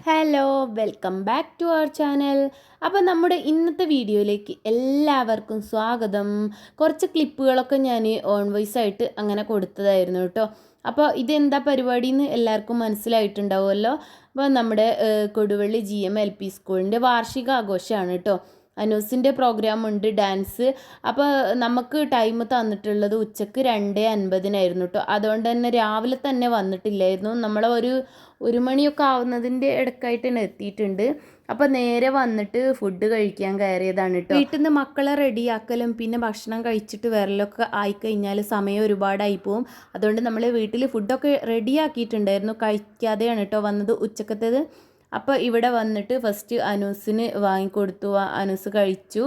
Hello, welcome back to our channel. അപ്പോൾ നമ്മുടെ ഇന്നത്തെ വീഡിയോയിലേക്ക് എല്ലാവർക്കും സ്വാഗതം. കുറച്ച് ക്ലിപ്പുകളൊക്കെ ഞാൻ ഓൺ വോയിസ് ആയിട്ട് അങ്ങനെ കൊടുത്തതായിരുന്നു കേട്ടോ. അപ്പോൾ ഇതെന്താ പരിപാടി എന്ന് എല്ലാവർക്കും മനസ്സിലായിട്ടുണ്ടാവുമല്ലോ. അപ്പോൾ നമ്മുടെ കൊടുവള്ളി GM LP സ്കൂളിൻ്റെ വാർഷികാഘോഷമാണ് കേട്ടോ. അനൂസിൻ്റെ പ്രോഗ്രാമുണ്ട്, ഡാൻസ്. അപ്പോൾ നമുക്ക് ടൈം തന്നിട്ടുള്ളത് ഉച്ചക്ക് 2:50 കേട്ടോ. അതുകൊണ്ട് തന്നെ രാവിലെ തന്നെ വന്നിട്ടില്ലായിരുന്നു. നമ്മൾ ഒരു മണിയൊക്കെ ആവുന്നതിൻ്റെ ഇടയ്ക്കായിട്ട് തന്നെ എത്തിയിട്ടുണ്ട്. അപ്പോൾ നേരെ വന്നിട്ട് ഫുഡ് കഴിക്കാൻ കയറിയതാണ് കേട്ടോ. വീട്ടിൽ നിന്ന് മക്കളെ റെഡിയാക്കലും പിന്നെ ഭക്ഷണം കഴിച്ചിട്ട് വരലൊക്കെ ആയിക്കഴിഞ്ഞാൽ സമയം ഒരുപാടായി പോവും. അതുകൊണ്ട് നമ്മൾ വീട്ടിൽ ഫുഡൊക്കെ റെഡിയാക്കിയിട്ടുണ്ടായിരുന്നു. കഴിക്കാതെയാണ് കേട്ടോ വന്നത് ഉച്ചക്കത്തേത്. അപ്പോൾ ഇവിടെ വന്നിട്ട് ഫസ്റ്റ് അനൂസിന് വാങ്ങിക്കൊടുത്തു. അനൂസ് കഴിച്ചു.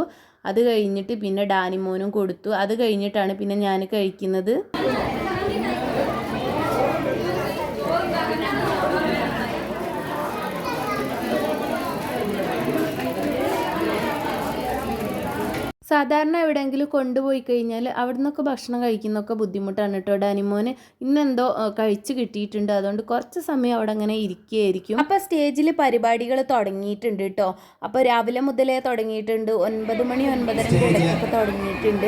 അത് കഴിഞ്ഞിട്ട് പിന്നെ ഡാനിമോനും കൊടുത്തു. അത് കഴിഞ്ഞിട്ടാണ് പിന്നെ ഞാൻ കഴിക്കുന്നത്. സാധാരണ എവിടെയെങ്കിലും കൊണ്ടുപോയി കഴിഞ്ഞാൽ അവിടെ നിന്നൊക്കെ ഭക്ഷണം കഴിക്കുന്നതൊക്കെ ബുദ്ധിമുട്ടാണ് കേട്ടോ. ഡാനിമോന് ഇന്നെന്തോ കഴിച്ച് കിട്ടിയിട്ടുണ്ട്. അതുകൊണ്ട് കുറച്ച് സമയം അവിടെ അങ്ങനെ ഇരിക്കുകയായിരിക്കും. അപ്പോൾ സ്റ്റേജിൽ പരിപാടികൾ തുടങ്ങിയിട്ടുണ്ട് കേട്ടോ. അപ്പോൾ രാവിലെ മുതലേ തുടങ്ങിയിട്ടുണ്ട്. 9 മണി 9:30 ഇടയ്ക്കൊക്കെ തുടങ്ങിയിട്ടുണ്ട്.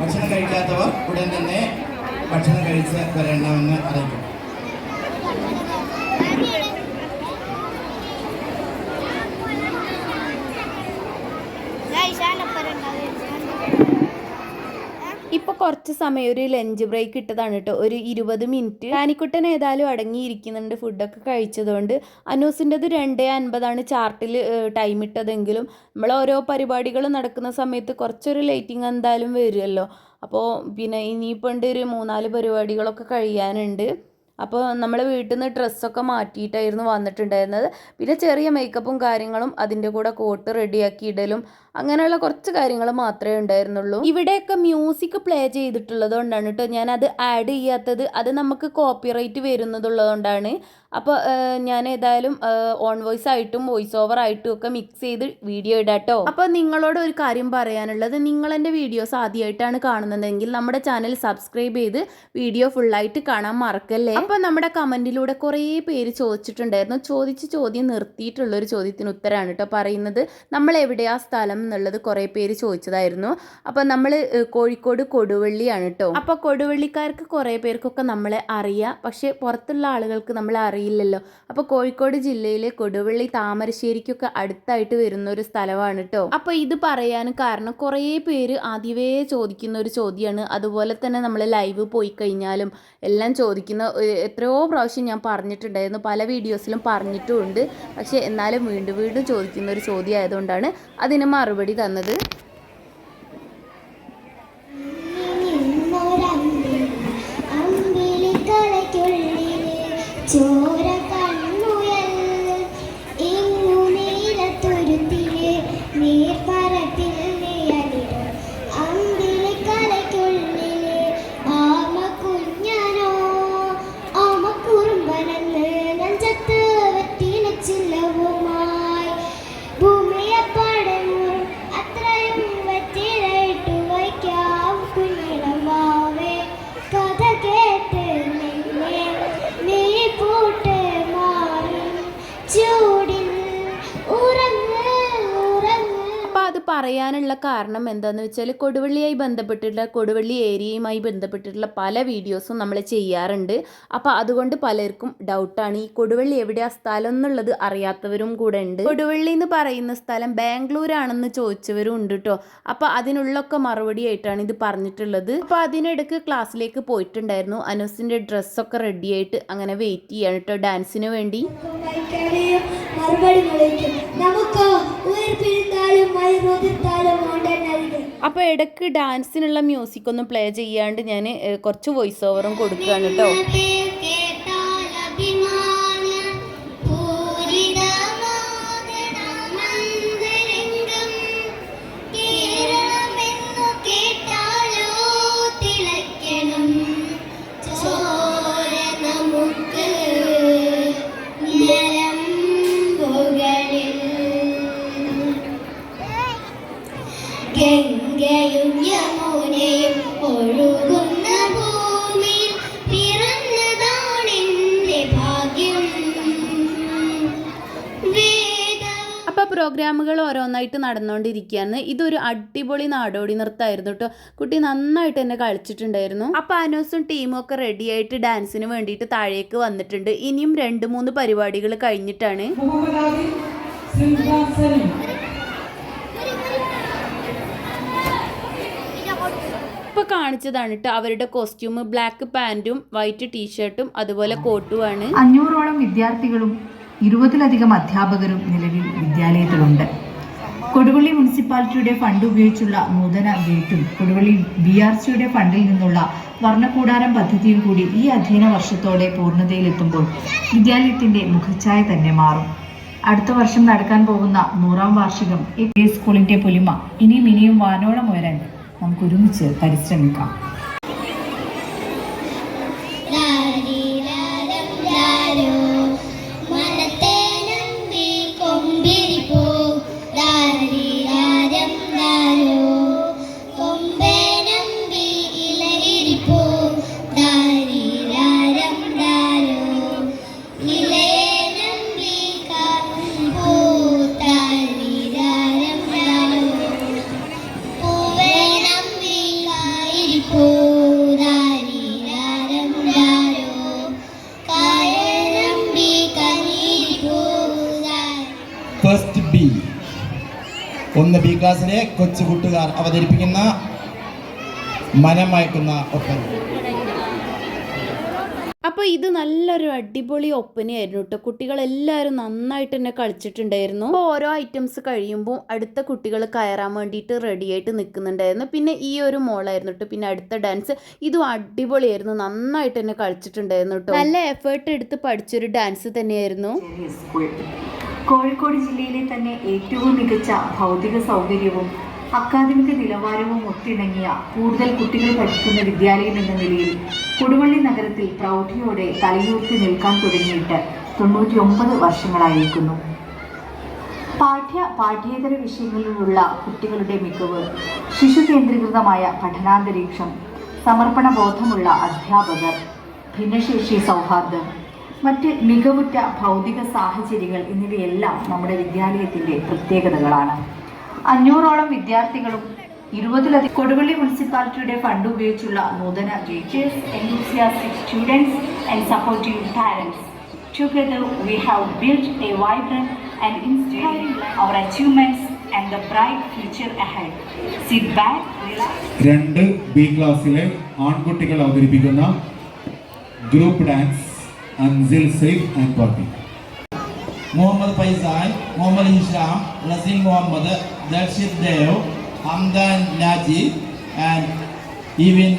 ഭക്ഷണം കഴിക്കാത്തവർ ഉടൻ തന്നെ ഭക്ഷണം കഴിച്ച് വരണമെന്ന് അറിയിക്കും. ഇപ്പോൾ കുറച്ച് സമയം ഒരു ലഞ്ച് ബ്രേക്ക് ഇട്ടതാണ് കേട്ടോ. ഒരു 20 മിനിറ്റ്. ഡാനിക്കുട്ടൻ ഏതായാലും അടങ്ങിയിരിക്കുന്നുണ്ട് ഫുഡൊക്കെ കഴിച്ചതുകൊണ്ട്. അനൂസിൻ്റെത് 2:50 ചാർട്ടിൽ ടൈം ഇട്ടതെങ്കിലും നമ്മൾ ഓരോ പരിപാടികൾ നടക്കുന്ന സമയത്ത് കുറച്ചൊരു ലൈറ്റിങ് എന്തായാലും വരുമല്ലോ. അപ്പോൾ പിന്നെ ഇനിയിപ്പോൾ ഉണ്ട് ഒരു 3-4 പരിപാടികളൊക്കെ കഴിയാനുണ്ട്. അപ്പോൾ നമ്മൾ വീട്ടിൽ നിന്ന് ഡ്രസ്സൊക്കെ മാറ്റിയിട്ടായിരുന്നു വന്നിട്ടുണ്ടായിരുന്നത്. പിന്നെ ചെറിയ മേക്കപ്പും കാര്യങ്ങളും അതിൻ്റെ കൂടെ കോട്ട് റെഡിയാക്കി ഇടലും അങ്ങനെയുള്ള കുറച്ച് കാര്യങ്ങൾ മാത്രമേ ഉണ്ടായിരുന്നുള്ളൂ. ഇവിടെയൊക്കെ മ്യൂസിക് പ്ലേ ചെയ്തിട്ടുള്ളത് കൊണ്ടാണ് കേട്ടോ ഞാനത് ആഡ് ചെയ്യാത്തത്. അത് നമുക്ക് കോപ്പിറൈറ്റ് വരുന്നതുള്ളത് കൊണ്ടാണ്. അപ്പോൾ ഞാൻ ഏതായാലും ഓൺ വോയിസ് ആയിട്ടും വോയിസ് ഓവർ ആയിട്ടും ഒക്കെ മിക്സ് ചെയ്ത് വീഡിയോ ഇടാം കേട്ടോ. അപ്പോൾ നിങ്ങളോട് ഒരു കാര്യം പറയാനുള്ളത്, നിങ്ങളെൻ്റെ വീഡിയോസ് ആദ്യമായിട്ടാണ് കാണുന്നതെങ്കിൽ നമ്മുടെ ചാനൽ സബ്സ്ക്രൈബ് ചെയ്ത് വീഡിയോ ഫുള്ളായിട്ട് കാണാൻ മറക്കല്ലേ. അപ്പോൾ നമ്മുടെ കമൻറ്റിലൂടെ കുറേ പേര് ചോദിച്ചിട്ടുണ്ടായിരുന്നു. ചോദിച്ച ചോദ്യം നിർത്തിയിട്ടുള്ളൊരു ചോദ്യത്തിന് ഉത്തരമാണ് കേട്ടോ പറയുന്നത്. നമ്മൾ എവിടെയാ സ്ഥലം എന്നുള്ളത് കുറേ പേര് ചോദിച്ചതായിരുന്നു. അപ്പോൾ നമ്മൾ കോഴിക്കോട് കൊടുവള്ളിയാണ് കേട്ടോ. അപ്പോൾ കൊടുവള്ളിക്കാർക്ക് കുറേ പേർക്കൊക്കെ നമ്മളെ അറിയാം, പക്ഷേ പുറത്തുള്ള ആളുകൾക്ക് നമ്മളെ അറിയില്ലല്ലോ. അപ്പോൾ കോഴിക്കോട് ജില്ലയിലെ കൊടുവള്ളി താമരശ്ശേരിക്കൊക്കെ അടുത്തായിട്ട് വരുന്ന ഒരു സ്ഥലമാണ് കേട്ടോ. അപ്പോൾ ഇത് പറയാൻ കാരണം കുറേ പേര് ആദ്യമേ ചോദിക്കുന്ന ഒരു ചോദ്യമാണ്. അതുപോലെ തന്നെ നമ്മൾ ലൈവ് പോയി കഴിഞ്ഞാലും എല്ലാം ചോദിക്കുന്ന എത്രയോ പ്രാവശ്യം ഞാൻ പറഞ്ഞിട്ടുണ്ടായിരുന്നു, പല വീഡിയോസിലും പറഞ്ഞിട്ടുമുണ്ട്. പക്ഷേ എന്നാലും വീണ്ടും വീണ്ടും ചോദിക്കുന്ന ഒരു ചോദ്യം ആയതുകൊണ്ടാണ് അതിന് മറുപടി തന്നത്. ഭൂമിയെ പടങ്ങും അത്രയും പറയാനുള്ള കാരണം എന്താണെന്ന് വെച്ചാൽ കൊടുവള്ളിയായി ബന്ധപ്പെട്ടിട്ടുള്ള കൊടുവള്ളി ഏരിയയുമായി ബന്ധപ്പെട്ടിട്ടുള്ള പല വീഡിയോസും നമ്മൾ ചെയ്യാറുണ്ട്. അപ്പോൾ അതുകൊണ്ട് പലർക്കും ഡൗട്ടാണ് ഈ കൊടുവള്ളി എവിടെയാ സ്ഥലം എന്നുള്ളത് അറിയാത്തവരും കൂടെ ഉണ്ട്. കൊടുവള്ളി എന്ന് പറയുന്ന സ്ഥലം ബാംഗ്ലൂരാണെന്ന് ചോദിച്ചവരും ഉണ്ട് കേട്ടോ. അപ്പോൾ അതിനുള്ളൊക്കെ മറുപടി ആയിട്ടാണ് ഇത് പറഞ്ഞിട്ടുള്ളത്. അപ്പോൾ അതിനിടയ്ക്ക് ക്ലാസ്സിലേക്ക് പോയിട്ടുണ്ടായിരുന്നു. അനൂസിൻ്റെ ഡ്രസ്സൊക്കെ റെഡി ആയിട്ട് അങ്ങനെ വെയിറ്റ് ചെയ്യാണ് കേട്ടോ ഡാൻസിന് വേണ്ടി. അപ്പോൾ ഇടയ്ക്ക് ഡാൻസിനുള്ള മ്യൂസിക് ഒന്നും പ്ലേ ചെയ്യാണ്ട് ഞാൻ കുറച്ച് വോയിസ് ഓവറും കൊടുക്കുകയാണ് കേട്ടോ. ഗംഗയും യമുനയും ഒഴുകുന്ന ഭൂമിയിൽ പിറന്നതാണെന്റെ ഭാഗ്യം. അപ്പോൾ പ്രോഗ്രാമുകൾ ഓരോന്നായിട്ട് നടന്നുകൊണ്ടിരിക്കുകയാണ്. ഇതൊരു അടിപൊളി നാടോടി നൃത്തമായിരുന്നു കേട്ടോ. കുട്ടി നന്നായിട്ട് തന്നെ കളിച്ചിട്ടുണ്ടായിരുന്നു. അപ്പോൾ അനൂസും ടീമും ഒക്കെ റെഡി ആയിട്ട് ഡാൻസിന് വേണ്ടിയിട്ട് താഴേക്ക് വന്നിട്ടുണ്ട്. ഇനിയും 2-3 പരിപാടികൾ കഴിഞ്ഞിട്ടാണ്. ഇപ്പോൾ കാണിച്ചതാണ് കേട്ടോ അവരുടെ കോസ്റ്റ്യൂം. ബ്ലാക്ക് പാൻറ്റും വൈറ്റ് ടീഷർട്ടും അതുപോലെ കോട്ടുമാണ്. 500ഓളം വിദ്യാർത്ഥികളും 20ലധികം അധ്യാപകരും നിലവിൽ വിദ്യാലയത്തിലുണ്ട്. കൊടുവള്ളി മുനിസിപ്പാലിറ്റിയുടെ ഫണ്ട് ഉപയോഗിച്ചുള്ള നൂതന ഗേറ്റും കൊടുവള്ളി BRCയുടെ ഫണ്ടിൽ നിന്നുള്ള വർണ്ണക്കൂടാരം പദ്ധതിയും കൂടി ഈ അധ്യയന വർഷത്തോടെ പൂർണ്ണതയിലെത്തുമ്പോൾ വിദ്യാലയത്തിന്റെ മുഖച്ഛായ തന്നെ മാറും. അടുത്ത വർഷം നടക്കാൻ പോകുന്ന 100ാം വാർഷികം സ്കൂളിന്റെ പൊലിമ ഇനിയും വാനോളം ഉയരാൻ നമുക്ക് ഒരുമിച്ച് പരിശ്രമിക്കാം. ഫസ്റ്റ് ബി 1 B ക്ലാസ്സിലെ കൊച്ചു കൂട്ടുകാർ അവതരിപ്പിക്കുന്ന മനമയക്കുന്ന ഒപ്പന. അപ്പോൾ ഇത് നല്ലൊരു അടിപൊളി ഒപ്പനയായിരുന്നു കേട്ടോ. കുട്ടികളെല്ലാവരും നന്നായിട്ട് തന്നെ കളിച്ചിട്ടുണ്ടായിരുന്നു. അപ്പോൾ ഓരോ ഐറ്റംസ് കഴിയുമ്പോൾ അടുത്ത കുട്ടികൾ കയറാൻ വേണ്ടിയിട്ട് റെഡി ആയിട്ട് നിൽക്കുന്നുണ്ടായിരുന്നു. പിന്നെ ഈ ഒരു മോളായിരുന്നു കേട്ടോ. പിന്നെ അടുത്ത ഡാൻസ് ഇതും അടിപൊളിയായിരുന്നു. നന്നായിട്ട് തന്നെ കളിച്ചിട്ടുണ്ടായിരുന്നു കേട്ടോ. നല്ല എഫേർട്ട് എടുത്ത് പഠിച്ചൊരു ഡാൻസ് തന്നെയായിരുന്നു. കോഴിക്കോട് ജില്ലയിലെ തന്നെ ഏറ്റവും മികച്ച ഭൗതിക സൗകര്യവും അക്കാദമിക നിലവാരവും ഒത്തിണങ്ങിയ കൂടുതൽ കുട്ടികൾ പഠിക്കുന്ന വിദ്യാലയം എന്ന നിലയിൽ കൊടുവള്ളി നഗരത്തിൽ പ്രൗഢിയോടെ തലയുയർത്തി നിൽക്കാൻ തുടങ്ങിയിട്ട് 99 വർഷങ്ങളായിരിക്കുന്നു. പാഠ്യേതര വിഷയങ്ങളിലുള്ള കുട്ടികളുടെ മികവ്, ശിശു കേന്ദ്രീകൃതമായ പഠനാന്തരീക്ഷം, സമർപ്പണ ബോധമുള്ള അധ്യാപകർ, ഭിന്നശേഷി സൗഹാർദ്ദം, മറ്റ് മികവുറ്റ ഭൗതിക സാഹചര്യങ്ങൾ എന്നിവയെല്ലാം നമ്മുടെ വിദ്യാലയത്തിൻ്റെ പ്രത്യേകതകളാണ്. 500ഓളം വിദ്യാർത്ഥികളും 20ലധികം കൊടുവള്ളി മുനിസിപ്പാലിറ്റിയുടെ ഫണ്ട് ഉപയോഗിച്ചുള്ള നൂതന teachers, enthusiastic students and supportive parents. Together we have built a vibrant and inspiring our achievements and the bright future ahead. Sit back, relax. 2 B ക്ലാസ്സിലെ ആൺകുട്ടികൾ അവതരിപ്പിക്കുന്ന group dance Ansil Saif and party. Muhammad Faizan, Muhammad Hisham, Raseen Muhammad, Darshith Dev, Hamdan Najeeb and even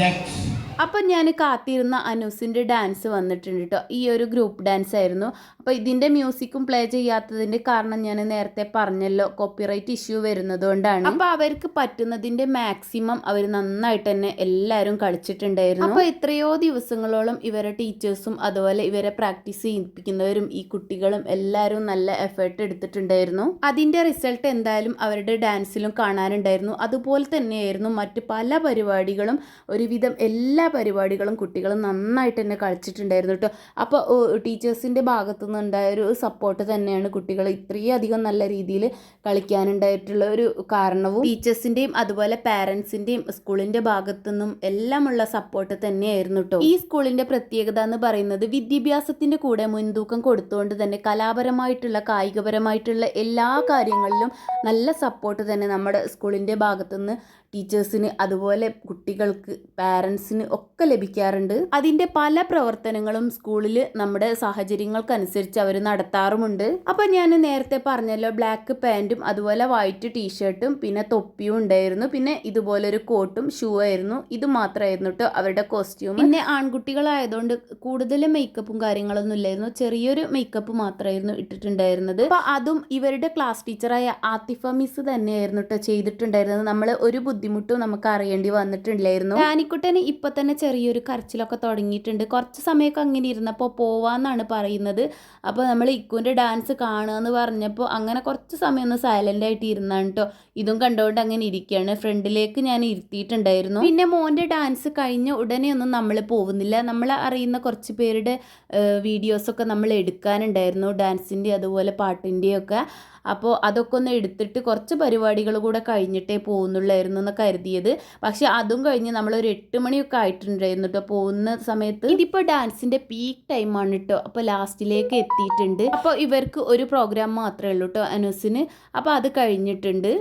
next. അപ്പം ഞാൻ കാത്തിരുന്ന അനൂസിൻ്റെ dance വന്നിട്ടുണ്ട് കേട്ടോ. ഈ ഒരു ഗ്രൂപ്പ് ഡാൻസ് ആയിരുന്നു. അപ്പോൾ ഇതിൻ്റെ മ്യൂസിക്കും പ്ലേ ചെയ്യാത്തതിൻ്റെ കാരണം ഞാൻ നേരത്തെ പറഞ്ഞല്ലോ, കോപ്പിറൈറ്റ് ഇഷ്യൂ വരുന്നത് കൊണ്ടാണ്. അപ്പോൾ അവർക്ക് പറ്റുന്നതിൻ്റെ മാക്സിമം അവർ നന്നായിട്ട് തന്നെ എല്ലാവരും കളിച്ചിട്ടുണ്ടായിരുന്നു. അപ്പോൾ എത്രയോ ദിവസങ്ങളോളം ഇവരെ ടീച്ചേഴ്സും അതുപോലെ ഇവരെ പ്രാക്ടീസ് ചെയ്യിപ്പിക്കുന്നവരും ഈ കുട്ടികളും എല്ലാവരും നല്ല എഫേർട്ട് എടുത്തിട്ടുണ്ടായിരുന്നു. അതിൻ്റെ റിസൾട്ട് എന്തായാലും അവരുടെ ഡാൻസിലും കാണാനുണ്ടായിരുന്നു. അതുപോലെ തന്നെയായിരുന്നു മറ്റ് പല പരിപാടികളും. ഒരുവിധം എല്ലാ പരിപാടികളും കുട്ടികൾ നന്നായിട്ട് തന്നെ കളിച്ചിട്ടുണ്ടായിരുന്നു കേട്ടോ. അപ്പോൾ ടീച്ചേഴ്സിൻ്റെ ഭാഗത്തുനിന്ന് നിന്നുണ്ടായ ഒരു സപ്പോർട്ട് തന്നെയാണ് കുട്ടികൾ ഇത്രയും അധികം നല്ല രീതിയിൽ കളിക്കാനുണ്ടായിട്ടുള്ള ഒരു കാരണവും ടീച്ചേഴ്സിൻ്റെയും അതുപോലെ പാരൻസിൻ്റെയും സ്കൂളിൻ്റെ ഭാഗത്തുനിന്നും എല്ലാമുള്ള സപ്പോർട്ട് തന്നെയായിരുന്നു കേട്ടോ. ഈ സ്കൂളിൻ്റെ പ്രത്യേകത എന്ന് പറയുന്നത് വിദ്യാഭ്യാസത്തിൻ്റെ കൂടെ മുൻതൂക്കം കൊടുത്തുകൊണ്ട് തന്നെ കലാപരമായിട്ടുള്ള കായികപരമായിട്ടുള്ള എല്ലാ കാര്യങ്ങളിലും നല്ല സപ്പോർട്ട് തന്നെ നമ്മുടെ സ്കൂളിൻ്റെ ഭാഗത്തുനിന്ന് ടീച്ചേഴ്സിന് അതുപോലെ കുട്ടികൾക്ക് പാരൻസിന് ഒക്കെ ലഭിക്കാറുണ്ട്. അതിൻ്റെ പല പ്രവർത്തനങ്ങളും സ്കൂളിൽ നമ്മുടെ സാഹചര്യങ്ങൾക്കനുസരിച്ച് അവർ നടത്താറുമുണ്ട്. അപ്പം ഞാൻ നേരത്തെ പറഞ്ഞല്ലോ, ബ്ലാക്ക് പാൻറ്റും അതുപോലെ വൈറ്റ് ടീഷർട്ടും പിന്നെ തൊപ്പിയും ഉണ്ടായിരുന്നു. പിന്നെ ഇതുപോലൊരു കോട്ടും ഷൂ ആയിരുന്നു. ഇത് മാത്രമായിരുന്നു കേട്ടോ അവരുടെ കോസ്റ്റ്യൂം. പിന്നെ ആൺകുട്ടികളായതുകൊണ്ട് കൂടുതൽ മേക്കപ്പും കാര്യങ്ങളൊന്നും ഇല്ലായിരുന്നു. ചെറിയൊരു മേക്കപ്പ് മാത്രമായിരുന്നു ഇട്ടിട്ടുണ്ടായിരുന്നത്. അപ്പം അതും ഇവരുടെ ക്ലാസ് ടീച്ചറായ ആത്തിഫ മിസ് തന്നെയായിരുന്നു കേട്ടോ ചെയ്തിട്ടുണ്ടായിരുന്നത്. നമ്മൾ ഒരു ബുദ്ധിമുട്ടും നമുക്ക് അറിയേണ്ടി വന്നിട്ടില്ലായിരുന്നു. ഡാനിക്കുട്ടന് ഇപ്പൊ തന്നെ ചെറിയൊരു കരച്ചിലൊക്കെ തുടങ്ങിയിട്ടുണ്ട്. കുറച്ച് സമയമൊക്കെ അങ്ങനെ ഇരുന്നപ്പോൾ പോവാന്നാണ് പറയുന്നത്. അപ്പോൾ നമ്മൾ ഇക്കുവിൻ്റെ ഡാൻസ് കാണുകയെന്ന് പറഞ്ഞപ്പോൾ അങ്ങനെ കുറച്ച് സമയം ഒന്ന് സൈലൻ്റ് ആയിട്ട് ഇരുന്നാണ് കേട്ടോ. ഇതും കണ്ടുകൊണ്ട് അങ്ങനെ ഇരിക്കുകയാണ്. ഫ്രണ്ടിലേക്ക് ഞാൻ ഇരുത്തിയിട്ടുണ്ടായിരുന്നു. പിന്നെ മോൻ്റെ ഡാൻസ് കഴിഞ്ഞ ഉടനെ ഒന്നും നമ്മൾ പോകുന്നില്ല. നമ്മൾ അറിയുന്ന കുറച്ച് പേരുടെ വീഡിയോസൊക്കെ നമ്മൾ എടുക്കാനുണ്ടായിരുന്നു, ഡാൻസിൻ്റെ അതുപോലെ പാട്ടിൻ്റെയും ഒക്കെ. അപ്പോൾ അതൊക്കെ ഒന്ന് എടുത്തിട്ട് കുറച്ച് പരിപാടികൾ കൂടെ കഴിഞ്ഞിട്ടേ പോകുന്നുള്ളായിരുന്നു എന്ന് കരുതിയത്. പക്ഷെ അതും കഴിഞ്ഞ് നമ്മളൊരു 8 മണിയൊക്കെ ആയിട്ടുണ്ടായിരുന്നു കേട്ടോ പോകുന്ന സമയത്ത്. ഇതിപ്പോൾ ഡാൻസിൻ്റെ പീക്ക് ടൈമാണ് കേട്ടോ. അപ്പോൾ ലാസ്റ്റിലേക്ക് എത്തിയിട്ടുണ്ട്. അപ്പോൾ ഇവർക്ക് ഒരു പ്രോഗ്രാം മാത്രമേ ഉള്ളൂ കേട്ടോ അനൂസിന്. അപ്പോൾ അത് കഴിഞ്ഞിട്ടുണ്ട്.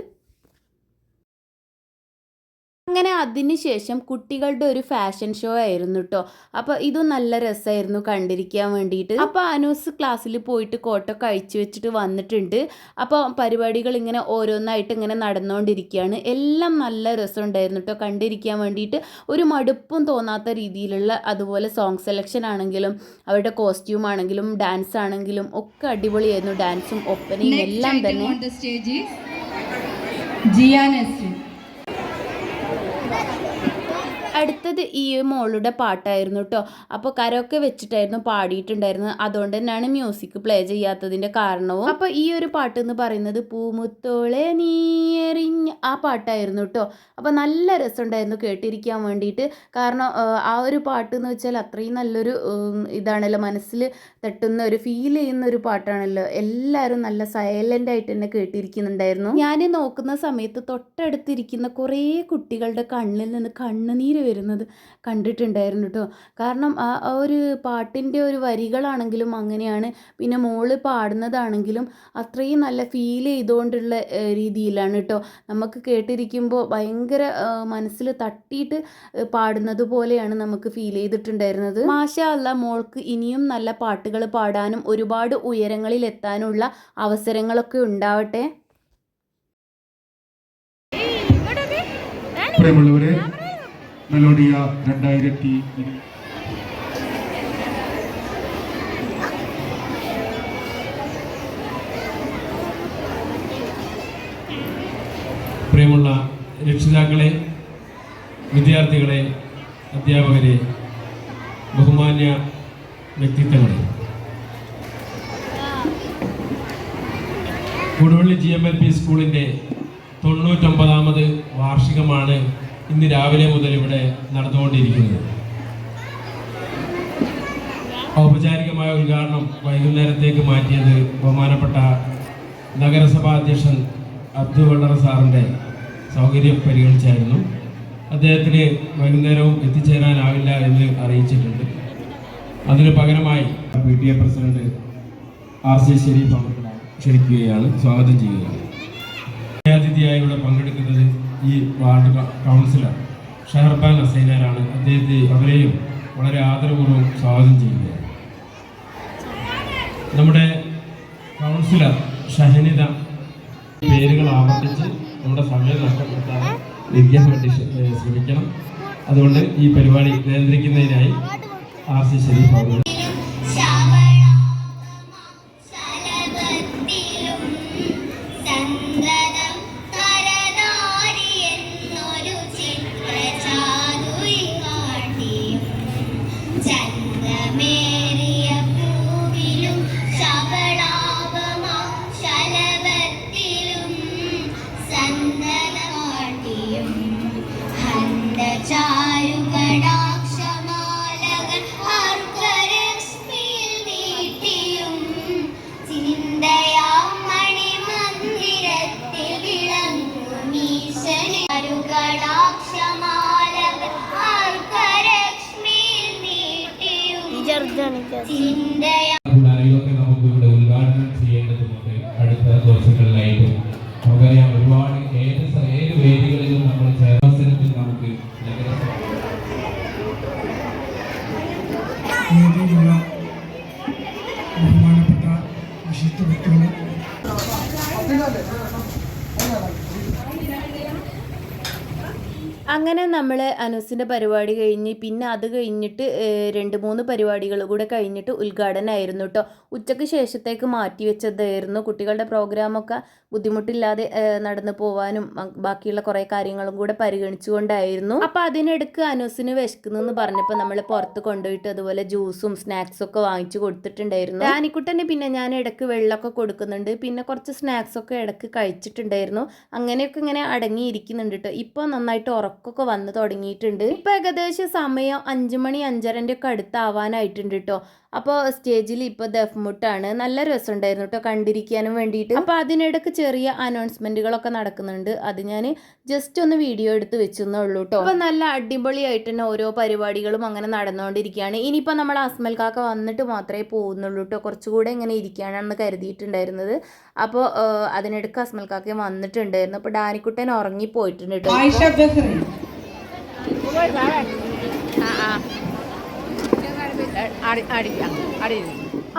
അങ്ങനെ അതിന് ശേഷം കുട്ടികളുടെ ഒരു ഫാഷൻ ഷോ ആയിരുന്നു കേട്ടോ. അപ്പോൾ ഇതും നല്ല രസമായിരുന്നു കണ്ടിരിക്കാൻ വേണ്ടിയിട്ട്. അപ്പോൾ അനൂസ് ക്ലാസ്സിൽ പോയിട്ട് കോട്ടൊക്കെ അഴിച്ചു വെച്ചിട്ട് വന്നിട്ടുണ്ട്. അപ്പോൾ പരിപാടികൾ ഇങ്ങനെ ഓരോന്നായിട്ട് ഇങ്ങനെ നടന്നുകൊണ്ടിരിക്കുകയാണ്. എല്ലാം നല്ല രസമുണ്ടായിരുന്നു കേട്ടോ കണ്ടിരിക്കാൻ വേണ്ടിയിട്ട്. ഒരു മടുപ്പും തോന്നാത്ത രീതിയിലുള്ള അതുപോലെ സോങ് സെലക്ഷൻ ആണെങ്കിലും അവരുടെ കോസ്റ്റ്യൂം ആണെങ്കിലും ഡാൻസ് ആണെങ്കിലും ഒക്കെ അടിപൊളിയായിരുന്നു. ഡാൻസും ഒപ്പനയും എല്ലാം തന്നെ. അടുത്തത് ഈ മോളുടെ പാട്ടായിരുന്നു കേട്ടോ. അപ്പോൾ കരോക്കെ വെച്ചിട്ടായിരുന്നു പാടിയിട്ടുണ്ടായിരുന്നത്. അതുകൊണ്ട് തന്നെയാണ് മ്യൂസിക് പ്ലേ ചെയ്യാത്തതിൻ്റെ കാരണവും. അപ്പോൾ ഈ ഒരു പാട്ട് എന്ന് പറയുന്നത് പൂമുത്തോളെ നീ എറിഞ്ഞ ആ പാട്ടായിരുന്നു കേട്ടോ. അപ്പോൾ നല്ല രസമുണ്ടായിരുന്നു കേട്ടിരിക്കാൻ വേണ്ടിയിട്ട്. കാരണം ആ ഒരു പാട്ട് എന്ന് വെച്ചാൽ അത്രയും നല്ലൊരു ഇതാണല്ലോ, മനസ്സിൽ തട്ടുന്ന ഒരു ഫീൽ ചെയ്യുന്ന ഒരു പാട്ടാണല്ലോ. എല്ലാവരും നല്ല സൈലൻ്റ് ആയിട്ട് തന്നെ കേട്ടിരിക്കുന്നുണ്ടായിരുന്നു. ഞാൻ നോക്കുന്ന സമയത്ത് തൊട്ടടുത്തിരിക്കുന്ന കുറേ കുട്ടികളുടെ കണ്ണിൽ നിന്ന് കണ്ണുനീര് വരുന്നത് കണ്ടിട്ടുണ്ടായിരുന്നു കേട്ടോ. കാരണം ആ ഒരു പാട്ടിൻ്റെ ഒരു വരികളാണെങ്കിലും അങ്ങനെയാണ്, പിന്നെ മോള് പാടുന്നതാണെങ്കിലും അത്രയും നല്ല ഫീൽ ചെയ്തുകൊണ്ടുള്ള രീതിയിലാണ് കേട്ടോ. നമുക്ക് കേട്ടിരിക്കുമ്പോൾ ഭയങ്കര മനസ്സിൽ തട്ടിയിട്ട് പാടുന്നത് പോലെയാണ് നമുക്ക് ഫീൽ ചെയ്തിട്ടുണ്ടായിരുന്നത്. മാഷാ അല്ലാ, മോൾക്ക് ഇനിയും നല്ല പാട്ടുകൾ പാടാനും ഒരുപാട് ഉയരങ്ങളിൽ എത്താനുള്ള അവസരങ്ങളൊക്കെ ഉണ്ടാവട്ടെ. പ്രിയമുള്ളവരെ, മെലോഡിയ 2020 പ്രിയമുള്ള രക്ഷിതാക്കളെ, വിദ്യാർത്ഥികളെ, അധ്യാപകരെ, ബഹുമാന്യ വ്യക്തിത്വങ്ങളെ, കൊടുവള്ളി GMLP സ്കൂളിൻ്റെ 99ാമത് വാർഷികമാണ് ഇന്ന് രാവിലെ മുതൽ ഇവിടെ നടന്നുകൊണ്ടിരിക്കുന്നത്. ഔപചാരികമായ ഉദ്ഘാടനം വൈകുന്നേരത്തേക്ക് മാറ്റിയത് ബഹുമാനപ്പെട്ട നഗരസഭാ അധ്യക്ഷൻ അബ്ദുൽ വള്ളറ സാറിൻ്റെ സൗകര്യം പരിഗണിച്ചായിരുന്നു. അദ്ദേഹത്തിന് വൈകുന്നേരവും എത്തിച്ചേരാനാവില്ല എന്ന് അറിയിച്ചിട്ടുണ്ട്. അതിന് പകരമായി PTA പ്രസിഡന്റ് RC ഷെരീഫ് ക്ഷണിക്കുകയാണ്, സ്വാഗതം ചെയ്യുകയാണ്. അതിഥിയായി ഇവിടെ പങ്കെടുക്കുന്നത് ഈ വാർഡ് കൗൺസിലർ ഷഹർബാൻ ഹസൈനാരാണ്. അവരെയും വളരെ ആദരപൂർവ്വം സ്വാഗതം ചെയ്യുകയാണ്. നമ്മുടെ കൗൺസിലർ ഷഹനിത പേരുകൾ ആവർത്തിച്ച് നമ്മുടെ സമയം നഷ്ടപ്പെടുത്താതെ ഇരിക്കാൻ വേണ്ടി ശ്രമിക്കണം. അതുകൊണ്ട് ഈ പരിപാടി നിയന്ത്രിക്കുന്നതിനായി RC ഷെരീഫ് അവർ ചാരുകടാക്ഷമാലകൾ ആർക്കര ചിന്തയ ഇതൊക്കെ നമുക്ക് ഇവിടെ ഉദ്ഘാടനം ചെയ്യേണ്ടതുണ്ട് അടുത്ത ദിവസങ്ങളിലായിട്ട്. നമുക്കറിയാം ഒരുപാട് ഏത് വേദികളിലും നമ്മൾ അവസരത്തിൽ നമുക്ക് വേദിയിലുള്ള ബഹുമാനപ്പെട്ട വിശിഷ്ട വ്യക്തികളെ അങ്ങനെ നമ്മൾ അനൂസിൻ്റെ പരിപാടി കഴിഞ്ഞ് പിന്നെ അത് കഴിഞ്ഞിട്ട് 2-3 പരിപാടികൾ കൂടെ കഴിഞ്ഞിട്ട് ഉദ്ഘാടനമായിരുന്നു കേട്ടോ. ഉച്ചയ്ക്ക് ശേഷത്തേക്ക് മാറ്റി വെച്ചതായിരുന്നു. കുട്ടികളുടെ പ്രോഗ്രാമൊക്കെ ബുദ്ധിമുട്ടില്ലാതെ നടന്നു പോകാനും ബാക്കിയുള്ള കുറേ കാര്യങ്ങളും കൂടെ പരിഗണിച്ചുകൊണ്ടായിരുന്നു. അപ്പോൾ അതിനിടയ്ക്ക് അനൂസിന് വിശക്കുന്നെന്ന് പറഞ്ഞപ്പോൾ നമ്മൾ പുറത്ത് കൊണ്ടുപോയിട്ട് അതുപോലെ ജ്യൂസും സ്നാക്സും ഒക്കെ വാങ്ങിച്ചു കൊടുത്തിട്ടുണ്ടായിരുന്നു. ഡാനിക്കുട്ടന് പിന്നെ ഞാൻ ഇടയ്ക്ക് വെള്ളമൊക്കെ കൊടുക്കുന്നുണ്ട്. പിന്നെ കുറച്ച് സ്നാക്സൊക്കെ ഇടയ്ക്ക് കഴിച്ചിട്ടുണ്ടായിരുന്നു. അങ്ങനെയൊക്കെ ഇങ്ങനെ അടങ്ങിയിരിക്കുന്നുണ്ട് കേട്ടോ. ഇപ്പോൾ നന്നായിട്ട് ഉറക്കമൊക്കെ വന്ന് തുടങ്ങിയിട്ടുണ്ട്. ഇപ്പോൾ ഏകദേശം സമയം 5 മണി 5:30 ഒക്കെ അടുത്താവാനായിട്ടുണ്ട് കേട്ടോ. അപ്പോൾ സ്റ്റേജിൽ ഇപ്പോൾ ദഫ്മുട്ടാണ്. നല്ല രസമുണ്ടായിരുന്നു കേട്ടോ കണ്ടിരിക്കാനും വേണ്ടിയിട്ട്. അപ്പോൾ അതിനിടയ്ക്ക് ചെറിയ അനൗൺസ്മെൻറ്റുകളൊക്കെ നടക്കുന്നുണ്ട്. അത് ഞാൻ ജസ്റ്റ് ഒന്ന് വീഡിയോ എടുത്ത് വെച്ചെന്നേ ഉള്ളൂ കേട്ടോ. അപ്പോൾ നല്ല അടിപൊളിയായിട്ട് തന്നെ ഓരോ പരിപാടികളും അങ്ങനെ നടന്നുകൊണ്ടിരിക്കുകയാണ്. ഇനിയിപ്പോൾ നമ്മൾ അസ്മൽ കാക്ക വന്നിട്ട് മാത്രമേ പോകുന്നുള്ളൂ കേട്ടോ. കുറച്ചുകൂടെ ഇങ്ങനെ ഇരിക്കാനാണെന്ന് കരുതിയിട്ടുണ്ടായിരുന്നത്. അപ്പോൾ അതിനിടയ്ക്ക് അസ്മൽ കാക്ക വന്നിട്ടുണ്ടായിരുന്നു. അപ്പോൾ ഡാനിക്കുട്ടൻ ഉറങ്ങിപ്പോയിട്ടുണ്ട് കേട്ടോ.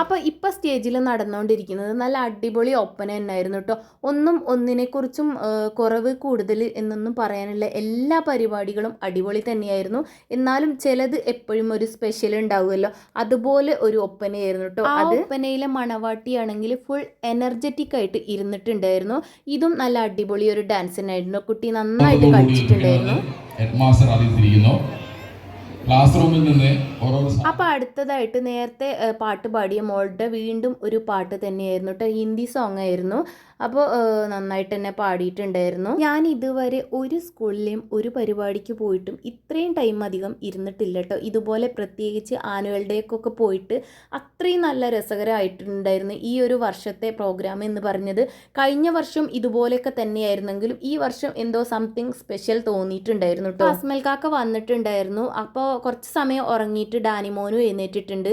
അപ്പോൾ ഇപ്പോൾ സ്റ്റേജിൽ നടന്നുകൊണ്ടിരിക്കുന്നത് നല്ല അടിപൊളി ഒപ്പന തന്നെയായിരുന്നു കേട്ടോ. ഒന്നിനെക്കുറിച്ചും കുറവ് കൂടുതൽ എന്നൊന്നും പറയാനില്ല. എല്ലാ പരിപാടികളും അടിപൊളി തന്നെയായിരുന്നു. എന്നാലും ചിലത് എപ്പോഴും ഒരു സ്പെഷ്യൽ ഉണ്ടാവുമല്ലോ, അതുപോലെ ഒരു ഒപ്പനയായിരുന്നു കേട്ടോ. അത് ഒപ്പനയിലെ മണവാട്ടിയാണെങ്കിൽ ഫുൾ എനർജറ്റിക് ആയിട്ട് ഇരുന്നിട്ടുണ്ടായിരുന്നു. ഇതും നല്ല അടിപൊളി ഒരു ഡാൻസ് തന്നെയായിരുന്നു. കുട്ടി നന്നായിട്ട് കളിച്ചിട്ടുണ്ടായിരുന്നു. ക്ലാസ് റൂമിൽ നിന്ന് അപ്പോൾ അടുത്തതായിട്ട് നേരത്തെ പാട്ട് പാടിയ മോളുടെ വീണ്ടും ഒരു പാട്ട് തന്നെയായിരുന്നു കേട്ടോ. ഹിന്ദി സോങ് ആയിരുന്നു. അപ്പോൾ നന്നായിട്ട് തന്നെ പാടിയിട്ടുണ്ടായിരുന്നു. ഞാൻ ഇതുവരെ ഒരു സ്കൂളിലെയും ഒരു പരിപാടിക്ക് പോയിട്ടും ഇത്രയും ടൈം അധികം ഇരുന്നിട്ടില്ല കേട്ടോ. ഇതുപോലെ പ്രത്യേകിച്ച് ആനുവൽ ഡേക്കൊക്കെ പോയിട്ട് അത്രയും നല്ല രസകരമായിട്ടുണ്ടായിരുന്നു ഈ ഒരു വർഷത്തെ പ്രോഗ്രാം എന്ന് പറഞ്ഞത്. കഴിഞ്ഞ വർഷം ഇതുപോലെയൊക്കെ തന്നെയായിരുന്നെങ്കിലും ഈ വർഷം എന്തോ സംതിങ് സ്പെഷ്യൽ തോന്നിയിട്ടുണ്ടായിരുന്നു കേട്ടോ. അസ്മൽ കാക്ക വന്നിട്ടുണ്ടായിരുന്നു. അപ്പോൾ കുറച്ച് സമയം ഉറങ്ങിയിട്ട് ഡാനിമോനും എഴുന്നേറ്റിട്ടുണ്ട്.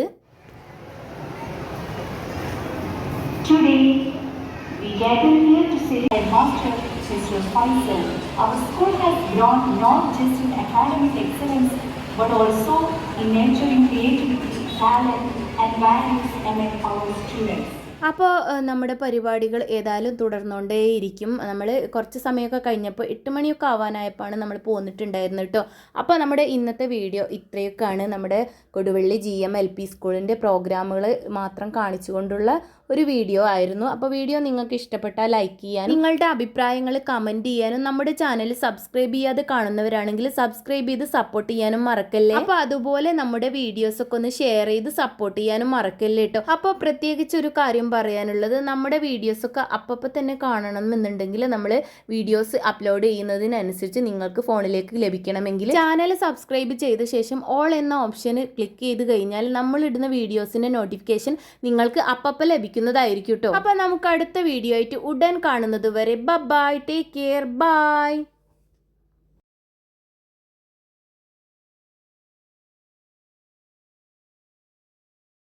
We gather here to celebrate Master Sister Faisal. Our school has grown not just in academic excellence but also in nurturing creativity, talent and values among our students. അപ്പോൾ നമ്മുടെ പരിപാടികൾ ഏതായാലും തുടർന്നുകൊണ്ടേയിരിക്കും. നമ്മൾ കുറച്ച് സമയമൊക്കെ കഴിഞ്ഞപ്പോൾ 8 മണിയൊക്കെ ആവാനായപ്പോഴാണ് നമ്മൾ പോന്നിട്ടുണ്ടായിരുന്നു കേട്ടോ. അപ്പോൾ നമ്മുടെ ഇന്നത്തെ വീഡിയോ ഇത്രയൊക്കെയാണ്. നമ്മുടെ കൊടുവള്ളി GMLP സ്കൂളിൻ്റെ പ്രോഗ്രാമുകൾ മാത്രം കാണിച്ചുകൊണ്ടുള്ള ഒരു വീഡിയോ ആയിരുന്നു. അപ്പോൾ വീഡിയോ നിങ്ങൾക്ക് ഇഷ്ടപ്പെട്ടാൽ ലൈക്ക് ചെയ്യാനും നിങ്ങളുടെ അഭിപ്രായങ്ങൾ കമൻറ്റ് ചെയ്യാനും നമ്മുടെ ചാനൽ സബ്സ്ക്രൈബ് ചെയ്യാതെ കാണുന്നവരാണെങ്കിൽ സബ്സ്ക്രൈബ് ചെയ്ത് സപ്പോർട്ട് ചെയ്യാനും മറക്കല്ലേ. അപ്പോൾ അതുപോലെ നമ്മുടെ വീഡിയോസൊക്കെ ഒന്ന് ഷെയർ ചെയ്ത് സപ്പോർട്ട് ചെയ്യാനും മറക്കല്ലേ കേട്ടോ. അപ്പോൾ പ്രത്യേകിച്ച് ഒരു കാര്യം പറയാനുള്ളത്, നമ്മുടെ വീഡിയോസൊക്കെ അപ്പം തന്നെ കാണണം എന്നുണ്ടെങ്കിൽ നമ്മൾ വീഡിയോസ് അപ്ലോഡ് ചെയ്യുന്നതിനനുസരിച്ച് നിങ്ങൾക്ക് ഫോണിലേക്ക് ലഭിക്കണമെങ്കിൽ ചാനൽ സബ്സ്ക്രൈബ് ചെയ്ത ശേഷം ഓൾ എന്ന ഓപ്ഷൻ ക്ലിക്ക് ചെയ്ത് കഴിഞ്ഞാൽ നമ്മളിടുന്ന വീഡിയോസിൻ്റെ നോട്ടിഫിക്കേഷൻ നിങ്ങൾക്ക് അപ്പം ലഭിക്കുന്നതായിരിക്കും കേട്ടോ. അപ്പം നമുക്ക് അടുത്ത വീഡിയോ ആയിട്ട് ഉടൻ കാണുന്നത് വരെ ബൈ, ടേക്ക് കെയർ, ബൈ.